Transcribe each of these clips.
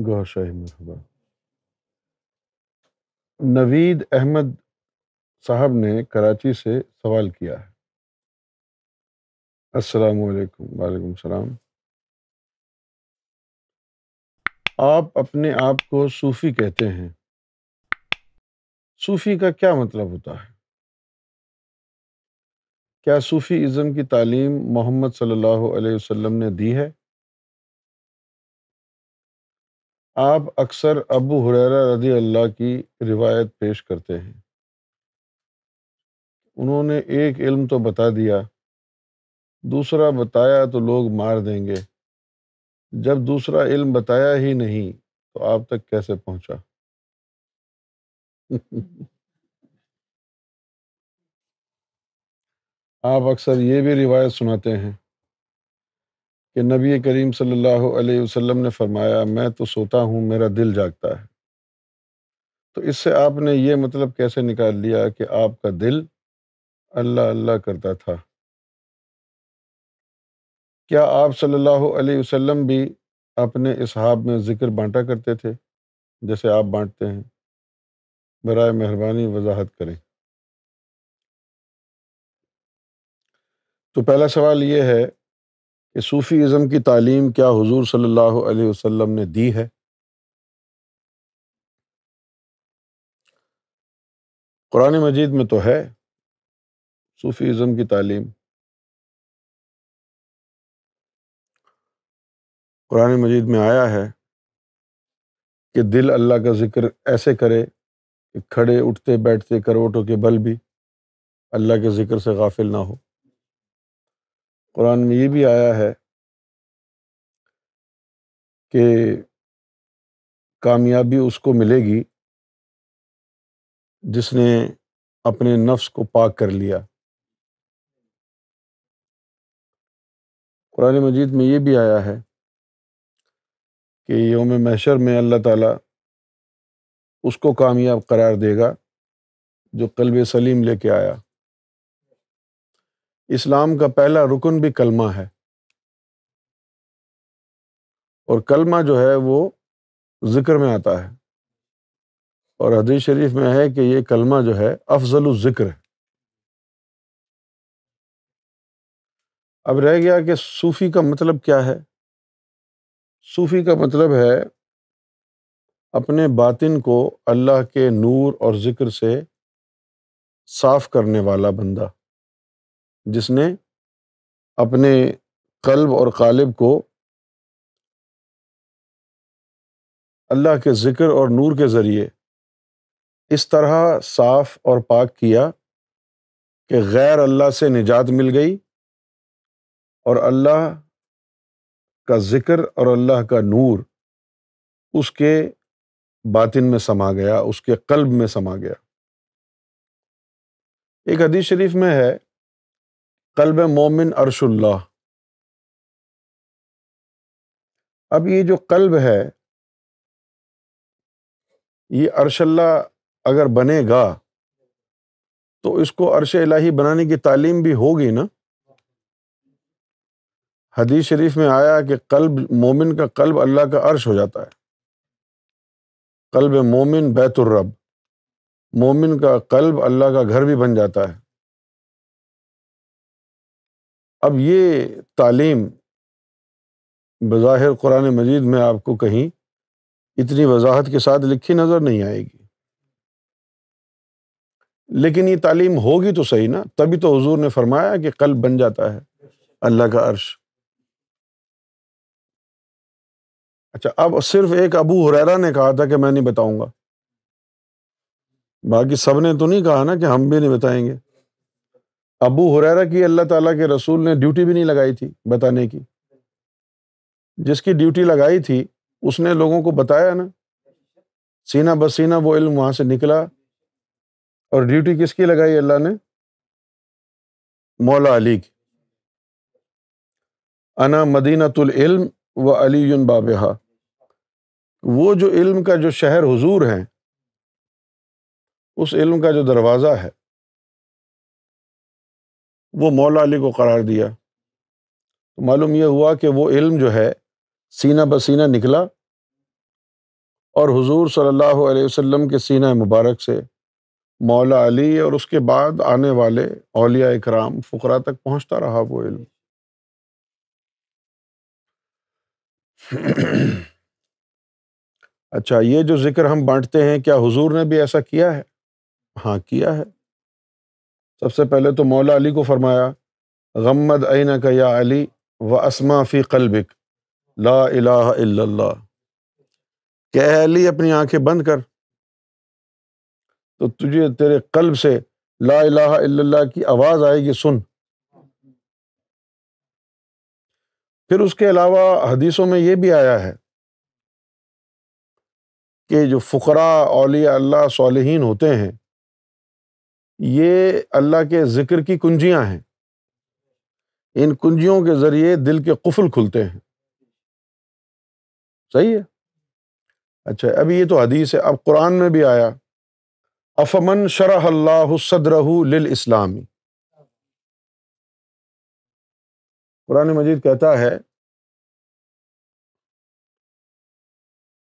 گوہر شاہی مرحبا۔ نوید احمد صاحب نے کراچی سے سوال کیا ہے۔ السلام علیکم۔ وعلیکم السلام۔ آپ اپنے آپ کو صوفی کہتے ہیں، صوفی کا کیا مطلب ہوتا ہے؟ کیا صوفی ازم کی تعلیم محمد صلی اللہ علیہ وسلم نے دی ہے؟ آپ اکثر ابو ہریرہ رضی اللہ کی روایت پیش کرتے ہیں، انہوں نے ایک علم تو بتا دیا، دوسرا بتایا تو لوگ مار دیں گے، جب دوسرا علم بتایا ہی نہیں تو آپ تک کیسے پہنچا؟ آپ اکثر یہ بھی روایت سناتے ہیں کہ نبی کریم صلی اللہ علیہ وسلم نے فرمایا، میں تو سوتا ہوں میرا دل جاگتا ہے، تو اس سے آپ نے یہ مطلب کیسے نکال لیا کہ آپ کا دل اللہ اللہ کرتا تھا؟ کیا آپ صلی اللہ علیہ وسلم بھی اپنے اصحاب میں ذکر بانٹا کرتے تھے جیسے آپ بانٹتے ہیں؟ برائے مہربانی وضاحت کریں۔ تو پہلا سوال یہ ہے کہ صوفی ازم کی تعلیم کیا حضور صلی اللہ علیہ وسلم نے دی ہے؟ قرآن مجید میں تو ہے صوفی ازم کی تعلیم۔ قرآن مجید میں آیا ہے کہ دل اللہ کا ذکر ایسے کرے کہ کھڑے اٹھتے بیٹھتے کروٹوں کے بل بھی اللہ کے ذکر سے غافل نہ ہو۔ قرآن میں یہ بھی آیا ہے کہ کامیابی اس کو ملے گی جس نے اپنے نفس کو پاک کر لیا۔ قرآن مجید میں یہ بھی آیا ہے کہ یوم محشر میں اللہ تعالیٰ اس کو کامیاب قرار دے گا جو قلب سلیم لے کے آیا۔ اسلام کا پہلا رکن بھی کلمہ ہے، اور کلمہ جو ہے وہ ذکر میں آتا ہے، اور حدیث شریف میں ہے کہ یہ کلمہ جو ہے افضل الذکر ہے۔ اب رہ گیا کہ صوفی کا مطلب کیا ہے؟ صوفی کا مطلب ہے اپنے باطن کو اللہ کے نور اور ذکر سے صاف کرنے والا بندہ، جس نے اپنے قلب اور قالب کو اللہ کے ذکر اور نور کے ذریعے اس طرح صاف اور پاک کیا کہ غیر اللہ سے نجات مل گئی، اور اللہ کا ذکر اور اللہ کا نور اس کے باطن میں سما گیا، اس کے قلب میں سما گیا۔ ایک حدیث شریف میں ہے قلب مومن عرش اللہ۔ اب یہ جو قلب ہے یہ عرش اللہ اگر بنے گا تو اس کو عرش الہی بنانے کی تعلیم بھی ہوگی نا۔ حدیث شریف میں آیا کہ قلب مومن کا قلب اللہ کا عرش ہو جاتا ہے۔ قلب مومن بیت الرب، مومن کا قلب اللہ کا گھر بھی بن جاتا ہے۔ اب یہ تعلیم بظاہر قرآن مجید میں آپ کو کہیں اتنی وضاحت کے ساتھ لکھی نظر نہیں آئے گی، لیکن یہ تعلیم ہوگی تو صحیح نا، تبھی تو حضور نے فرمایا کہ قلب بن جاتا ہے اللہ کا عرش۔ اچھا، اب صرف ایک ابو ہریرہ نے کہا تھا کہ میں نہیں بتاؤں گا، باقی سب نے تو نہیں کہا نا کہ ہم بھی نہیں بتائیں گے۔ ابو ہریرہ کی اللہ تعالیٰ کے رسول نے ڈیوٹی بھی نہیں لگائی تھی بتانے کی، جس کی ڈیوٹی لگائی تھی اس نے لوگوں کو بتایا نا، سینہ بسینہ وہ علم وہاں سے نکلا۔ اور ڈیوٹی کس کی لگائی اللہ نے؟ مولا علی کی۔ انا مدینۃ العلم و علی بابہا، وہ جو علم کا جو شہر حضور ہیں، اس علم کا جو دروازہ ہے وہ مولا علی کو قرار دیا۔ تو معلوم یہ ہوا کہ وہ علم جو ہے سینہ بسینہ نکلا، اور حضور صلی اللہ علیہ وسلم کے سینہ مبارک سے مولا علی اور اس کے بعد آنے والے اولیاء اکرام فقراء تک پہنچتا رہا وہ علم۔ اچھا، یہ جو ذکر ہم بانٹتے ہیں، کیا حضور نے بھی ایسا کیا ہے؟ ہاں کیا ہے۔ سب سے پہلے تو مولا علی کو فرمایا غمد عینک یا علی واسمع فی قلبک لا الہ الا اللہ، کہ اے علی اپنی آنکھیں بند کر تو تجھے تیرے قلب سے لا الہ الا اللہ کی آواز آئے گی، سن۔ پھر اس کے علاوہ حدیثوں میں یہ بھی آیا ہے کہ جو فقراء اولیاء اللہ صالحین ہوتے ہیں، یہ اللہ کے ذکر کی کنجیاں ہیں، ان کنجیوں کے ذریعے دل کے قفل کھلتے ہیں۔ صحیح ہے؟ اچھا، ابھی یہ تو حدیث ہے، اب قرآن میں بھی آیا افمن شرح اللہ صدرہ للاسلام، قرآن مجید کہتا ہے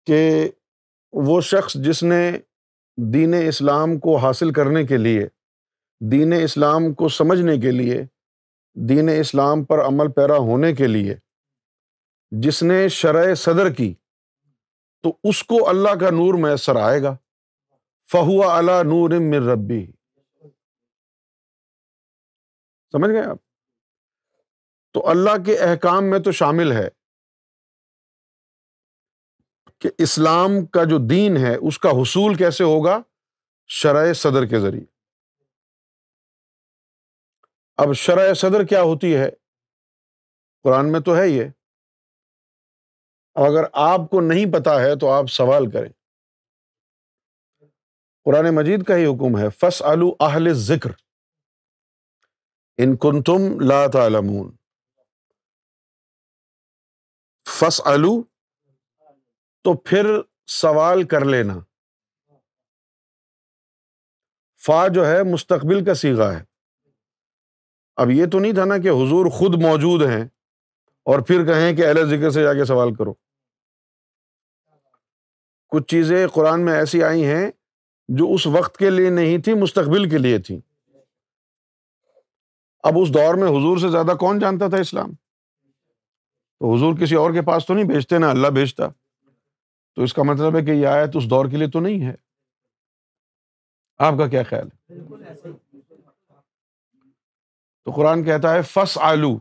کہ وہ شخص جس نے دین اسلام کو حاصل کرنے کے لیے، دین اسلام کو سمجھنے کے لیے، دین اسلام پر عمل پیرا ہونے کے لیے جس نے شرح صدر کی، تو اس کو اللہ کا نور میسر آئے گا۔ فَهُوَ عَلَى نُورٍ مِّن رَبِّهِ، سمجھ گئے آپ؟ تو اللہ کے احکام میں تو شامل ہے کہ اسلام کا جو دین ہے اس کا حصول کیسے ہوگا؟ شرح صدر کے ذریعے۔ اب شرح صدر کیا ہوتی ہے؟ قرآن میں تو ہے یہ، اگر آپ کو نہیں پتا ہے تو آپ سوال کریں۔ قرآن مجید کا ہی حکم ہے فَاسْأَلُوا أَهْلَ الذِّكْرِ إِن كُنتُمْ لَا تَعْلَمُونَ، فَاسْأَلُوا تو پھر سوال کر لینا۔ فا جو ہے مستقبل کا صیغہ ہے۔ اب یہ تو نہیں تھا نا کہ حضور خود موجود ہیں اور پھر کہیں کہ اہل ذکر سے جا کے سوال کرو۔ کچھ چیزیں قرآن میں ایسی آئی ہیں جو اس وقت کے لیے نہیں تھی، مستقبل کے لیے تھی۔ اب اس دور میں حضور سے زیادہ کون جانتا تھا اسلام؟ تو حضور کسی اور کے پاس تو نہیں بھیجتے، نا اللہ بھیجتا۔ تو اس کا مطلب ہے کہ یہ آیت اس دور کے لیے تو نہیں ہے۔ آپ کا کیا خیال ہے؟ تو قرآن کہتا ہے فَاسْأَلُوا،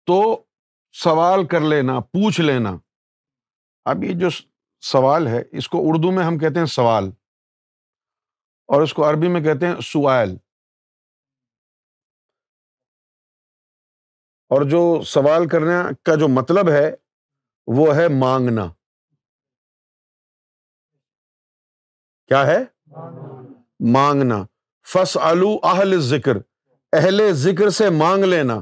تو سوال کر لینا، پوچھ لینا۔ اب یہ جو سوال ہے اس کو اردو میں ہم کہتے ہیں سوال، اور اس کو عربی میں کہتے ہیں سؤال۔ اور جو سوال کرنے کا جو مطلب ہے وہ ہے مانگنا۔ کیا ہے؟ مانگنا۔ فَاسْأَلُوا أَهْلَ الذِّكْرِ، اہل ذکر سے مانگ لینا۔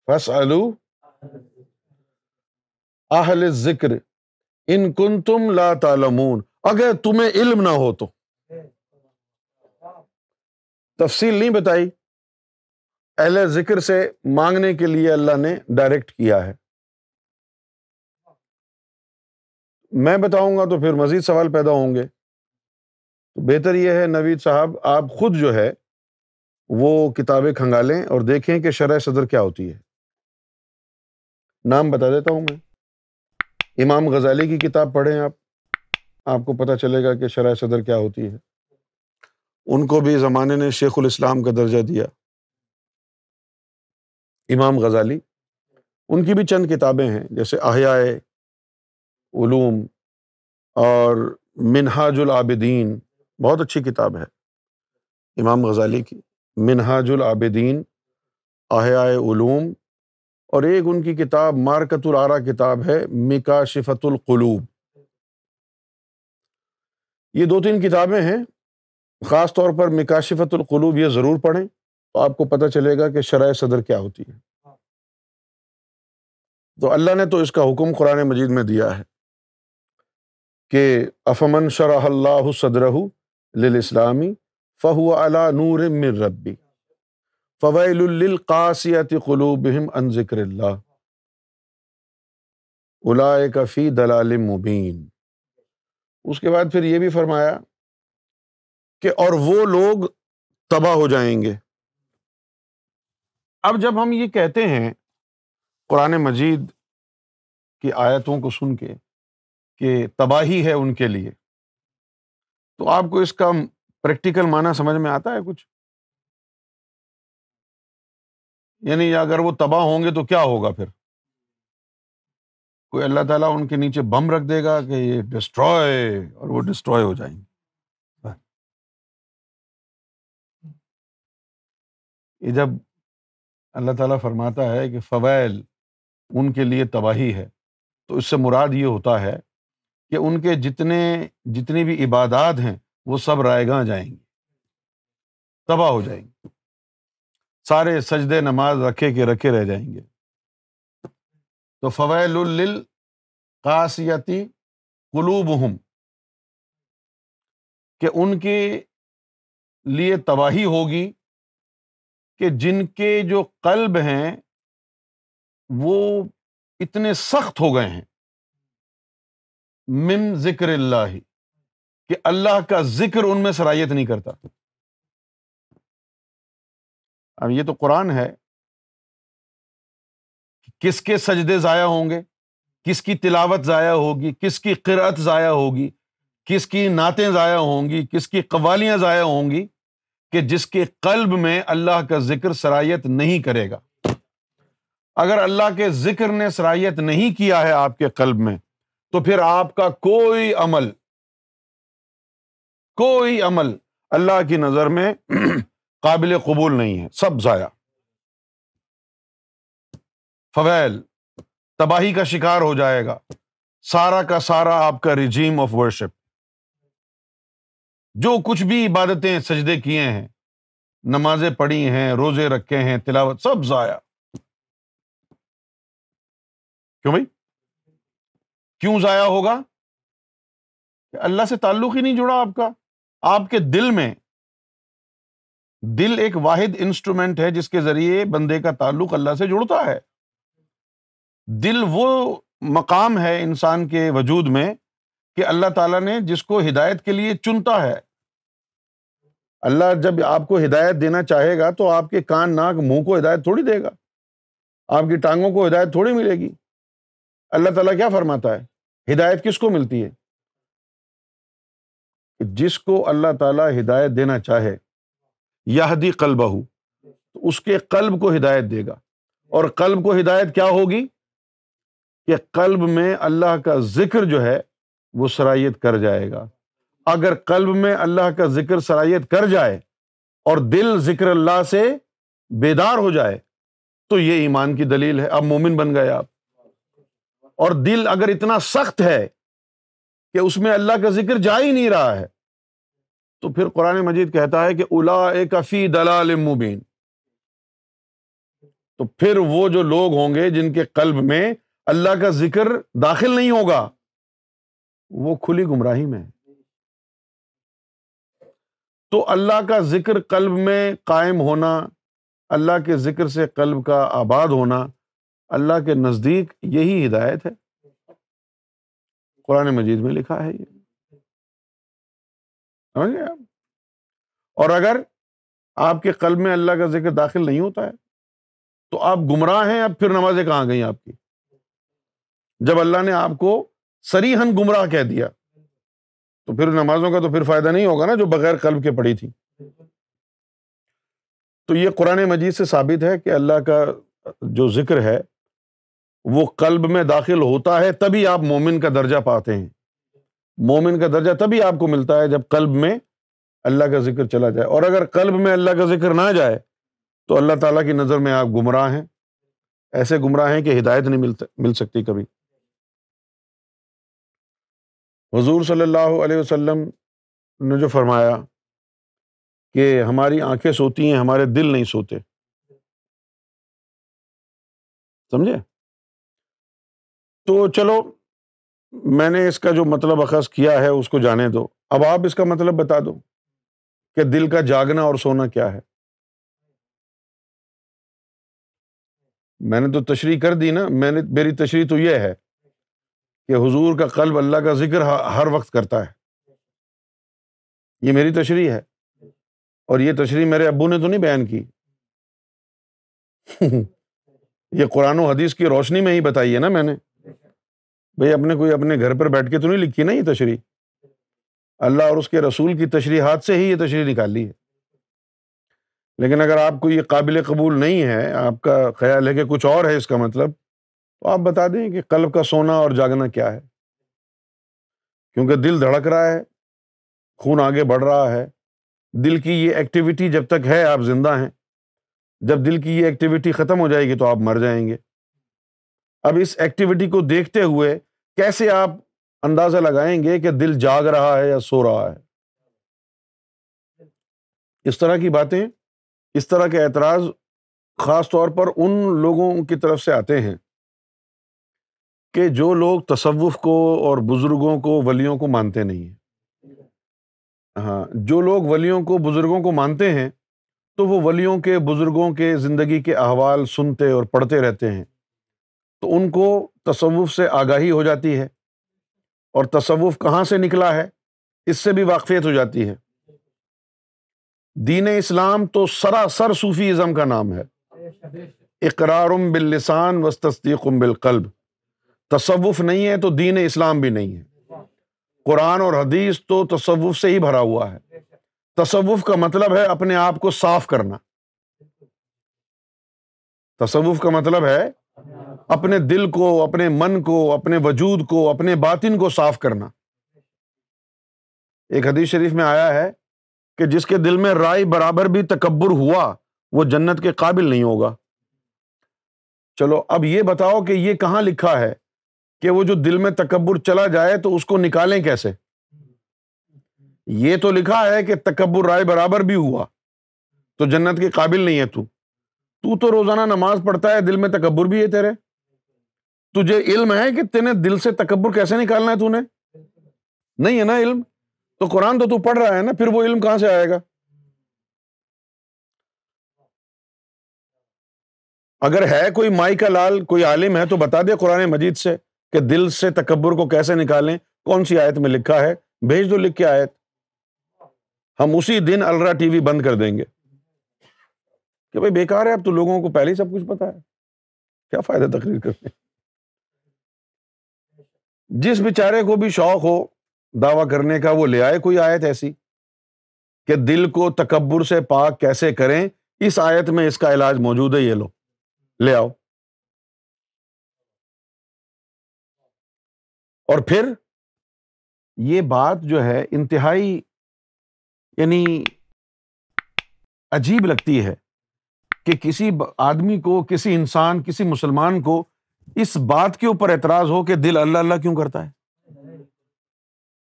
فَاسْأَلُوا أَهْلَ الذِّكْرِ إِن كُنتُمْ لَا تَعْلَمُونَ، اگر تمہیں علم نہ ہو تو۔ تفصیل نہیں بتائی، اہل ذکر سے مانگنے کے لیے اللہ نے ڈائریکٹ کیا ہے۔ میں بتاؤں گا تو پھر مزید سوال پیدا ہوں گے۔ تو بہتر یہ ہے نوید صاحب آپ خود جو ہے وہ کتابیں کھنگالیں اور دیکھیں کہ شرح صدر کیا ہوتی ہے۔ نام بتا دیتا ہوں میں، امام غزالی کی کتاب پڑھیں آپ کو پتہ چلے گا کہ شرح صدر کیا ہوتی ہے۔ ان کو بھی زمانے نے شیخ الاسلام کا درجہ دیا، امام غزالی۔ ان کی بھی چند کتابیں ہیں جیسے احیاء علوم اور منہاج العابدین، بہت اچھی کتاب ہے امام غزالی کی، منہاج العابدین، احیاء علوم، اور ایک ان کی کتاب مارکۃ الآراء کتاب ہے مکاشفۃ القلوب۔ یہ دو تین کتابیں ہیں، خاص طور پر مکاشفۃ القلوب یہ ضرور پڑھیں تو آپ کو پتہ چلے گا کہ شرح صدر کیا ہوتی ہے۔ تو اللہ نے تو اس کا حکم قرآن مجید میں دیا ہے کہ افمن شرح اللہ صدرہ للاسلام فہو علی نور من ربی فویل للقاسیۃ قلوبہم عن ذکر اللہ۔ اولئک فی ضلال مبین۔ اس کے بعد پھر یہ بھی فرمایا کہ اور وہ لوگ تباہ ہو جائیں گے۔ اب جب ہم یہ کہتے ہیں قرآن مجید کی آیتوں کو سن کے کہ تباہی ہے ان کے لیے، تو آپ کو اس کا پریکٹیکل معنی سمجھ میں آتا ہے کچھ؟ یعنی اگر وہ تباہ ہوں گے تو کیا ہوگا پھر؟ کوئی اللہ تعالیٰ ان کے نیچے بم رکھ دے گا کہ یہ ڈسٹروائے، اور وہ ڈسٹروائے ہو جائیں گے؟ یہ جب اللہ تعالیٰ فرماتا ہے کہ فویل، ان کے لیے تباہی ہے، تو اس سے مراد یہ ہوتا ہے کہ ان کے جتنی بھی عبادات ہیں وہ سب رائے گاں جائیں گی، تباہ ہو جائیں گی، سارے سجدے نماز رکھے کے رکھے رہ جائیں گے۔ تو فویل للقاسیۃ قلوبہم، کہ ان کے لیے تباہی ہوگی کہ جن کے جو قلب ہیں وہ اتنے سخت ہو گئے ہیں من ذکر اللہ، کہ اللہ کا ذکر ان میں صلاحیت نہیں کرتا۔ اب یہ تو قرآن ہے، کس کے سجدے ضائع ہوں گے، کس کی تلاوت ضائع ہوگی، کس کی قرأت ضائع ہوگی، کس کی نعتیں ضائع ہوں گی، کس کی قوالیاں ضائع ہوں گی، کہ جس کے قلب میں اللہ کا ذکر صلاحیت نہیں کرے گا۔ اگر اللہ کے ذکر نے صلاحیت نہیں کیا ہے آپ کے قلب میں، تو پھر آپ کا کوئی عمل اللہ کی نظر میں قابل قبول نہیں ہے، سب ضائع۔ فویل، تباہی کا شکار ہو جائے گا سارا کا سارا آپ کا رجیم آف ورشپ، جو کچھ بھی عبادتیں سجدے کیے ہیں، نمازیں پڑھی ہیں، روزے رکھے ہیں، تلاوت، سب ضائع۔ کیوں بھائی؟ کیوں ضائع ہوگا؟ کہ اللہ سے تعلق ہی نہیں جڑا آپ کا۔ آپ کے دل ایک واحد انسٹرومنٹ ہے جس کے ذریعے بندے کا تعلق اللہ سے جڑتا ہے۔ دل وہ مقام ہے انسان کے وجود میں کہ اللہ تعالیٰ نے جس کو ہدایت کے لیے چنتا ہے۔ اللہ جب آپ کو ہدایت دینا چاہے گا تو آپ کے کان، ناک، منہ کو ہدایت تھوڑی دے گا، آپ کی ٹانگوں کو ہدایت تھوڑی ملے گی۔ اللہ تعالیٰ کیا فرماتا ہے؟ ہدایت کس کو ملتی ہے؟ جس کو اللہ تعالیٰ ہدایت دینا چاہے، یہدی قلبہ، تو اس کے قلب کو ہدایت دے گا۔ اور قلب کو ہدایت کیا ہوگی؟ کہ قلب میں اللہ کا ذکر جو ہے وہ صلاحیت کر جائے گا۔ اگر قلب میں اللہ کا ذکر صلاحیت کر جائے اور دل ذکر اللہ سے بیدار ہو جائے تو یہ ایمان کی دلیل ہے، اب مومن بن گئے آپ۔ اور دل اگر اتنا سخت ہے کہ اس میں اللہ کا ذکر جا ہی نہیں رہا ہے، تو پھر قرآن مجید کہتا ہے کہ اولئک فی ضلال مبین، تو پھر وہ جو لوگ ہوں گے جن کے قلب میں اللہ کا ذکر داخل نہیں ہوگا، وہ کھلی گمراہی میں ہے۔ تو اللہ کا ذکر قلب میں قائم ہونا، اللہ کے ذکر سے قلب کا آباد ہونا، اللہ کے نزدیک یہی ہدایت ہے۔ قرآن مجید میں لکھا ہے یہ، سمجھ گئے آپ؟ اور اگر آپ کے قلب میں اللہ کا ذکر داخل نہیں ہوتا ہے تو آپ گمراہ ہیں۔ اب پھر نمازیں کہاں گئیں آپ کی؟ جب اللہ نے آپ کو صریحاً گمراہ کہہ دیا تو پھر نمازوں کا تو پھر فائدہ نہیں ہوگا نا، جو بغیر قلب کے پڑھی تھی۔ تو یہ قرآن مجید سے ثابت ہے کہ اللہ کا جو ذکر ہے وہ قلب میں داخل ہوتا ہے، تبھی آپ مومن کا درجہ پاتے ہیں۔ مومن کا درجہ تبھی آپ کو ملتا ہے جب قلب میں اللہ کا ذکر چلا جائے، اور اگر قلب میں اللہ کا ذکر نہ جائے تو اللہ تعالیٰ کی نظر میں آپ گمراہ ہیں، ایسے گمراہ ہیں کہ ہدایت نہیں مل سکتی کبھی۔ حضور صلی اللہ علیہ وسلم نے جو فرمایا کہ ہماری آنکھیں سوتی ہیں، ہمارے دل نہیں سوتے، سمجھے؟ تو چلو، میں نے اس کا جو مطلب اخذ کیا ہے اس کو جانے دو، اب آپ اس کا مطلب بتا دو کہ دل کا جاگنا اور سونا کیا ہے۔ میں نے تو تشریح کر دی نا، میری تشریح تو یہ ہے کہ حضور کا قلب اللہ کا ذکر ہر وقت کرتا ہے. یہ میری تشریح ہے، اور یہ تشریح میرے ابو نے تو نہیں بیان کی. یہ قرآن و حدیث کی روشنی میں ہی بتائی ہے نا میں نے. بھئی اپنے گھر پر بیٹھ کے تو نہیں لکھی نا یہ تشریح. اللہ اور اس کے رسول کی تشریحات سے ہی یہ تشریح نکالی ہے. لیکن اگر آپ کو یہ قابل قبول نہیں ہے، آپ کا خیال ہے کہ کچھ اور ہے اس کا مطلب، تو آپ بتا دیں کہ قلب کا سونا اور جاگنا کیا ہے. کیونکہ دل دھڑک رہا ہے، خون آگے بڑھ رہا ہے. دل کی یہ ایکٹیویٹی جب تک ہے آپ زندہ ہیں. جب دل کی یہ ایکٹیویٹی ختم ہو جائے گی تو آپ مر جائیں گے. اب اس ایکٹیویٹی کو دیکھتے ہوئے کیسے آپ اندازہ لگائیں گے کہ دل جاگ رہا ہے یا سو رہا ہے؟ اس طرح کی باتیں، اس طرح کے اعتراض خاص طور پر ان لوگوں کی طرف سے آتے ہیں کہ جو لوگ تصوف کو اور بزرگوں کو، ولیوں کو مانتے نہیں ہیں. ہاں، جو لوگ ولیوں کو، بزرگوں کو مانتے ہیں تو وہ ولیوں کے، بزرگوں کے زندگی کے احوال سنتے اور پڑھتے رہتے ہیں، تو ان کو تصوف سے آگاہی ہو جاتی ہے، اور تصوف کہاں سے نکلا ہے اس سے بھی واقفیت ہو جاتی ہے. دین اسلام تو سراسر صوفی ازم کا نام ہے. اقرار باللسان وتصدیق بالقلب. تصوف نہیں ہے تو دین اسلام بھی نہیں ہے. قرآن اور حدیث تو تصوف سے ہی بھرا ہوا ہے. تصوف کا مطلب ہے اپنے آپ کو صاف کرنا. تصوف کا مطلب ہے اپنے دل کو، اپنے من کو، اپنے وجود کو، اپنے باطن کو صاف کرنا. ایک حدیث شریف میں آیا ہے کہ جس کے دل میں رائی برابر بھی تکبر ہوا وہ جنت کے قابل نہیں ہوگا. چلو اب یہ بتاؤ کہ یہ کہاں لکھا ہے کہ وہ جو دل میں تکبر چلا جائے تو اس کو نکالیں کیسے؟ یہ تو لکھا ہے کہ تکبر رائے برابر بھی ہوا تو جنت کے قابل نہیں ہے. تو تو روزانہ نماز پڑھتا ہے، دل میں تکبر بھی ہے تیرے. تجھے علم ہے کہ تینے دل سے تکبر کیسے نکالنا ہے؟ تو نے نہیں ہے نا علم. تو قرآن تو پڑھ رہا ہے نا، پھر وہ علم کہاں سے آئے گا؟ اگر ہے کوئی مائی کا لال، کوئی عالم ہے تو بتا دے قرآن مجید سے کہ دل سے تکبر کو کیسے نکالیں، کون سی آیت میں لکھا ہے. بھیج دو لکھ کے آیت، ہم اسی دن الرا ٹی وی بند کر دیں گے کہ بھائی بیکار ہے، اب تو لوگوں کو پہلے ہی سب کچھ پتا ہے، کیا فائدہ تقریر کرنے. جس بیچارے کو بھی شوق ہو دعویٰ کرنے کا وہ لے آئے کوئی آیت ایسی کہ دل کو تکبر سے پاک کیسے کریں. اس آیت میں اس کا علاج موجود ہے، یہ لو لے آؤ. اور پھر یہ بات جو ہے انتہائی یعنی عجیب لگتی ہے کہ کسی آدمی کو، کسی انسان، کسی مسلمان کو اس بات کے اوپر اعتراض ہو کہ دل اللہ اللہ کیوں کرتا ہے،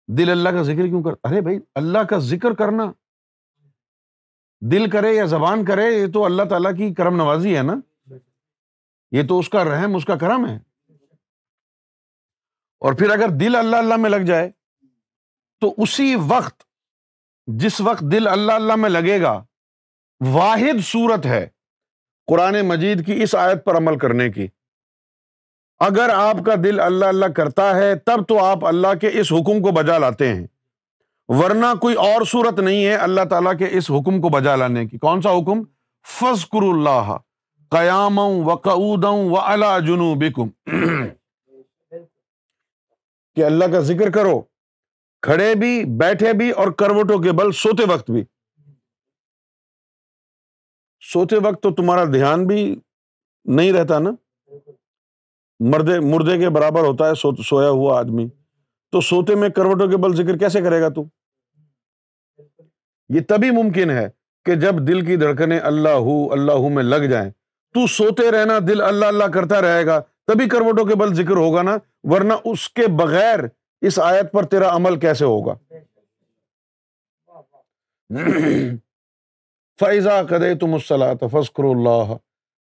دل اللہ کا ذکر کیوں کرتا. ارے بھائی اللہ کا ذکر کرنا، دل کرے یا زبان کرے، یہ تو اللہ تعالیٰ کی کرم نوازی ہے نا، یہ تو اس کا رحم، اس کا کرم ہے. اور پھر اگر دل اللہ اللہ میں لگ جائے تو اسی وقت، جس وقت دل اللہ اللہ میں لگے گا، واحد صورت ہے قرآن مجید کی اس آیت پر عمل کرنے کی. اگر آپ کا دل اللہ اللہ کرتا ہے تب تو آپ اللہ کے اس حکم کو بجا لاتے ہیں، ورنہ کوئی اور صورت نہیں ہے اللہ تعالیٰ کے اس حکم کو بجا لانے کی. کون سا حکم؟ فاذکروا اللہ قیاما وقعودا وعلی جنوبکم، کہ اللہ کا ذکر کرو کھڑے بھی، بیٹھے بھی، اور کروٹوں کے بل سوتے وقت بھی. سوتے وقت تو تمہارا دھیان بھی نہیں رہتا نا، مردے کے برابر ہوتا ہے سویا ہوا آدمی. تو سوتے میں کروٹوں کے بل ذکر کیسے کرے گا تو؟ یہ تبھی ممکن ہے کہ جب دل کی دھڑکنیں اللہ اللہ میں لگ جائیں. تو سوتے رہنا، دل اللہ اللہ کرتا رہے گا، تبھی کروٹوں کے بل ذکر ہوگا نا، ورنہ اس کے بغیر اس آیت پر تیرا عمل کیسے ہوگا؟ فَإِذَا قَضَيْتُمُ الصَّلَاةَ فَاذْكُرُوا اللَّهَ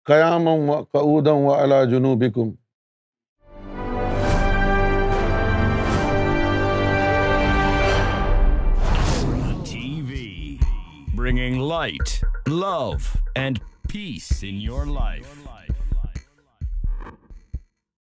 قِيَامًا وَقُعُودًا وَعَلَى جُنُوبِكُمْ. TV, bringing light, love, and peace in your life.